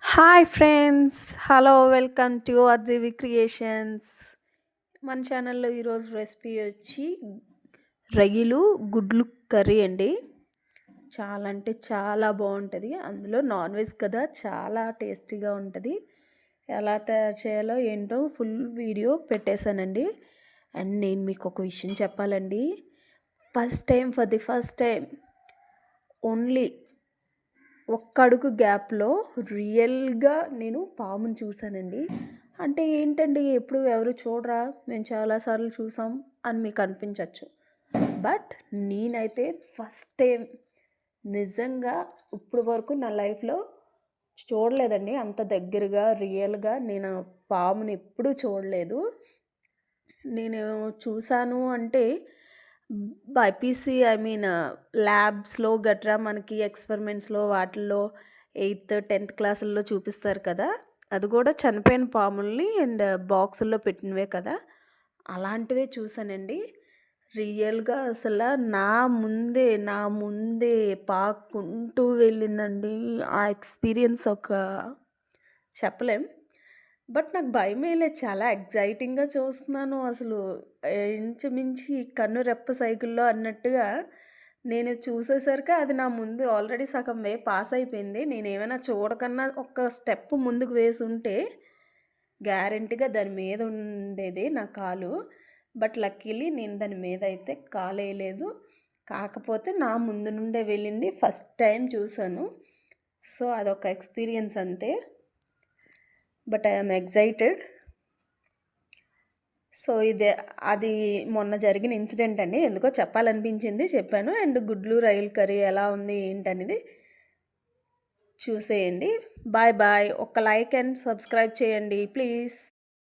Hi friends. Hello. Welcome to RGV creations. మన ఛానల్‌లో ఈరోజు రెసిపీ వచ్చి రొయ్యలు, గుడ్లు కర్రీ అండి. చాలా అంటే చాలా బావుంటది. అందులో నాన్ వెజ్ కదా! చాలా టేస్టీగా ఉంటది. ఎలా తయారు చేయాలో ఏంటో ఫుల్ వీడియో పెట్టేశానండి. అండ్ నేను మీకు ఒక విషయం చెప్పాలండి. For the first time only ఒక్క అడుగు గ్యాప్‌లో రియల్‌గా నేను పాముని చూసానండి. అంటే ఏంటండి ఎప్పుడు ఎవరు చూడరా? మేము చాలా సార్లు చూసాం అని మీకు అనిపించొచ్చు. బట్ నేనైతే ఫస్ట్ టైం నిజంగా ఇప్పటి వరకు నా లైఫ్‌లో చూడలేదండి. అంత దగ్గరగా రియల్‌గా నేను పాముని ఎప్పుడూ చూడలేదు. నేను చూసాను అంటే బైపీసీ ల్యాబ్స్‌లో గట్రా మనకి ఎక్స్‌పెరిమెంట్స్‌లో వాటిల్లో 8థ్, 10థ్ క్లాసుల్లో చూపిస్తారు కదా! అది కూడా చనిపోయిన పాముల్ని అండ్ బాక్సుల్లో పెట్టినవే కదా! అలాంటివే చూసానండి. రియల్‌గా నా ముందే పాక్కుంటూ వెళ్ళిందండి. ఆ ఎక్స్‌పీరియన్స్ చెప్పలేం. బట్ నాకు భయమేయలేదు. చాలా ఎక్సైటింగ్‌గా చూస్తున్నాను. అసలు ఇంచుమించి కన్ను రెప్ప సైకిల్‌లో అన్నట్టుగా నేను చూసేసరికి అది నా ముందు ఆల్రెడీ సగం వే పాస్ అయిపోయింది. నేనేమైనా చూడకన్నా ఒక స్టెప్ ముందుకు వేసుంటే గ్యారంటీగా దాని మీద ఉండేది నా కాలు. బట్ లక్కీలీ నేను దాని మీద అయితే కాలేయలేదు. కాకపోతే నా ముందు నుండే వెళ్ళింది. ఫస్ట్ టైం చూసాను. సో, అదొక ఎక్స్‌పీరియన్స్ అంతే. But I am excited. So, అది మొన్న జరిగిన ఇన్సిడెంట్ అండి. ఎందుకో చెప్పాలనిపించింది చెప్పాను. అండ్ గుడ్లు, రొయ్యల కర్రీ ఎలా ఉంది ఏంటనేది చూసేయండి. Bye bye. ఒక లైక్ అండ్ సబ్స్క్రైబ్ చేయండి ప్లీజ్.